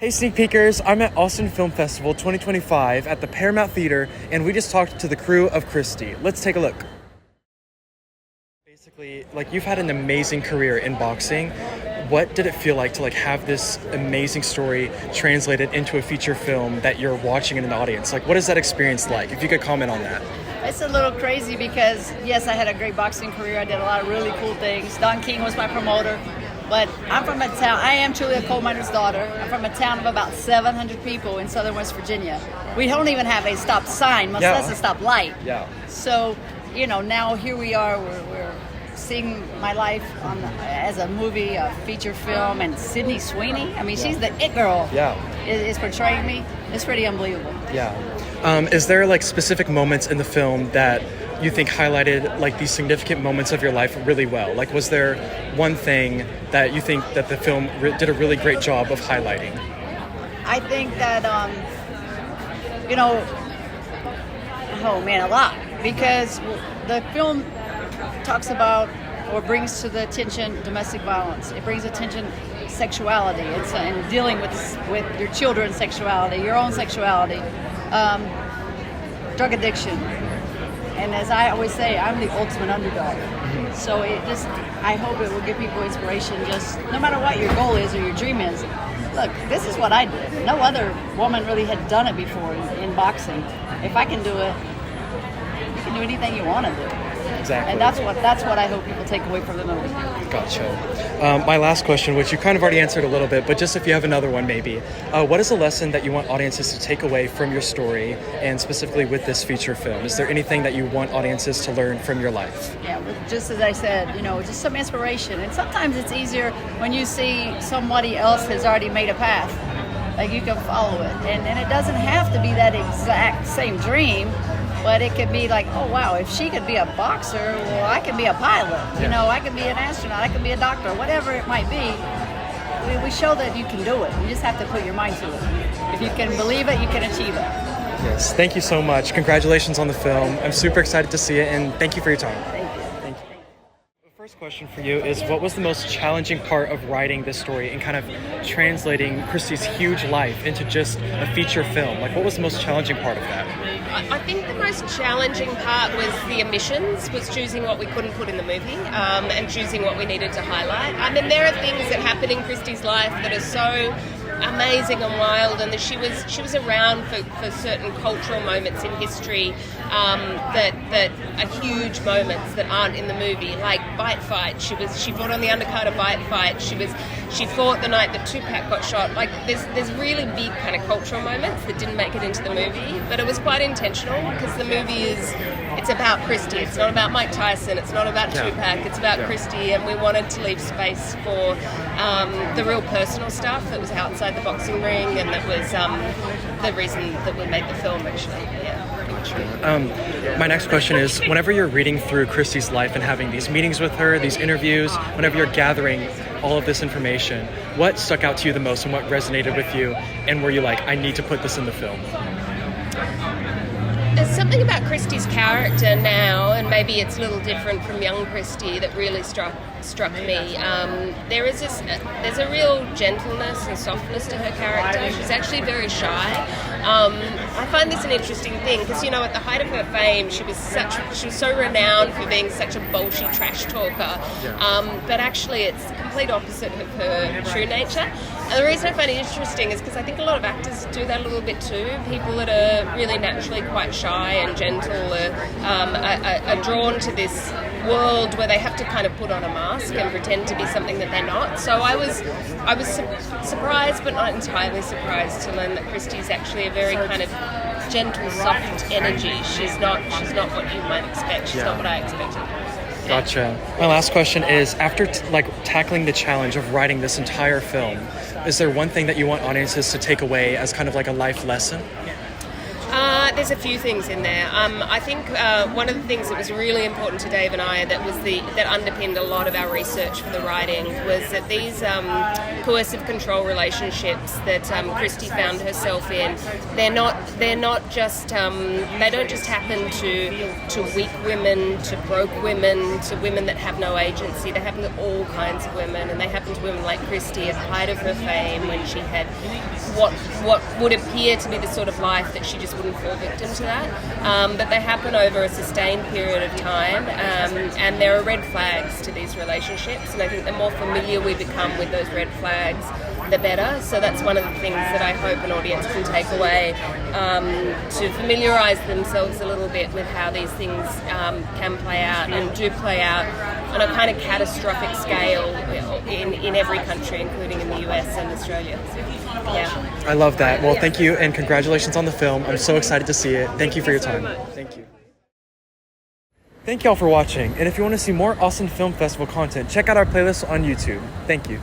Hey sneak peekers, I'm at Austin Film Festival 2025 at the Paramount Theater, and we just talked to the crew of Christy. Let's take a look. Basically, you've had an amazing career in boxing. What did it feel like to have this amazing story translated into a feature film that you're watching in an audience? What is that experience like? If you could comment on that. It's a little crazy because, yes, I had a great boxing career. I did a lot of really cool things. Don King was my promoter. But I'm from a town, I am truly a coal miner's daughter. I'm from a town of about 700 people in southern West Virginia. We don't even have a stop sign, much less a stop light. Yeah. So, now here we are, we're seeing my life as a movie, a feature film, and Sydney Sweeney, she's the it girl. Yeah. Is portraying me. It's pretty unbelievable. Yeah. Is there specific moments in the film that you think highlighted these significant moments of your life really well? Was there one thing that you think that the film did a really great job of highlighting? I think that a lot, because the film talks about or brings to the attention domestic violence. It brings attention sexuality. It's and dealing with your children's sexuality, your own sexuality, drug addiction. And as I always say, I'm the ultimate underdog. Mm-hmm. So I hope it will give people inspiration, just no matter what your goal is or your dream is. Look, this is what I did. No other woman really had done it before in boxing. If I can do it, you can do anything you want to do. Exactly. And that's what I hope people take away from the movie. Gotcha. My last question, which you kind of already answered a little bit, but just if you have another one maybe. What is a lesson that you want audiences to take away from your story, and specifically with this feature film? Is there anything that you want audiences to learn from your life? Yeah, well, just as I said, just some inspiration. And sometimes it's easier when you see somebody else has already made a path. You can follow it. And it doesn't have to be that exact same dream. But it could be oh wow, if she could be a boxer, well, I can be a pilot. Yeah. I can be an astronaut, I can be a doctor, whatever it might be. We show that you can do it. You just have to put your mind to it. If you can believe it, you can achieve it. Yes, thank you so much. Congratulations on the film. I'm super excited to see it, and thank you for your time. Thank you. Thank you. The first question for you is, what was the most challenging part of writing this story and kind of translating Christy's huge life into just a feature film? What was the most challenging part of that? I think the most challenging part was the omissions, was choosing what we couldn't put in the movie, and choosing what we needed to highlight. There are things that happen in Christy's life that are so amazing and wild, and that she was around for certain cultural moments in history that are huge moments that aren't in the movie, like Bite Fight. She fought on the undercard of Bite Fight. She fought the night that Tupac got shot. There's really big kind of cultural moments that didn't make it into the movie, but it was quite intentional because the movie it's about Christy. It's not about Mike Tyson. It's not about Tupac. It's about Christy, and we wanted to leave space for the real personal stuff that was outside the boxing ring, and that was the reason that we made the film, actually. Yeah. My next question is, whenever you're reading through Christy's life and having these meetings with her, these interviews, whenever you're gathering all of this information, what stuck out to you the most and what resonated with you, and were you I need to put this in the film? There's something about Christy's character now, and maybe it's a little different from young Christy, that really struck me. There's a real gentleness and softness to her character. She's actually very shy. I find this an interesting thing because at the height of her fame, she was so renowned for being such a bolshy trash talker. But actually, it's the complete opposite of her true nature. And the reason I find it interesting is because I think a lot of actors do that a little bit too. People that are really naturally quite shy and gentle are drawn to this world where they have to kind of put on a mask and pretend to be something that they're not. So I was surprised, but not entirely surprised, to learn that Christy's actually a very kind of gentle, soft energy. She's not what you might expect. She's not what I expected. Gotcha. My last question is, after tackling the challenge of writing this entire film, is there one thing that you want audiences to take away as kind of a life lesson? there's a few things in there. I think one of the things that was really important to Dave and I that underpinned a lot of our research for the writing was that these coercive control relationships that Christy found herself in, they don't just happen to weak women, to broke women, to women that have no agency. They happen to all kinds of women, and they happen to women like Christy at the height of her fame, when she had what would appear to be the sort of life that she just wouldn't fall victim to that. But they happen over a sustained period of time, and there are red flags to these relationships, and I think the more familiar we become with those red flags, the better. So that's one of the things that I hope an audience can take away, to familiarise themselves a little bit with how these things can play out, and do play out on a kind of catastrophic scale in every country, including in the US and Australia. Yeah. I love that. Well, thank you, and congratulations on the film. I'm so excited to see it. Thank you for your time. Thank you. Thank y'all for watching, and if you want to see more awesome film festival content, check out our playlist on YouTube. Thank you.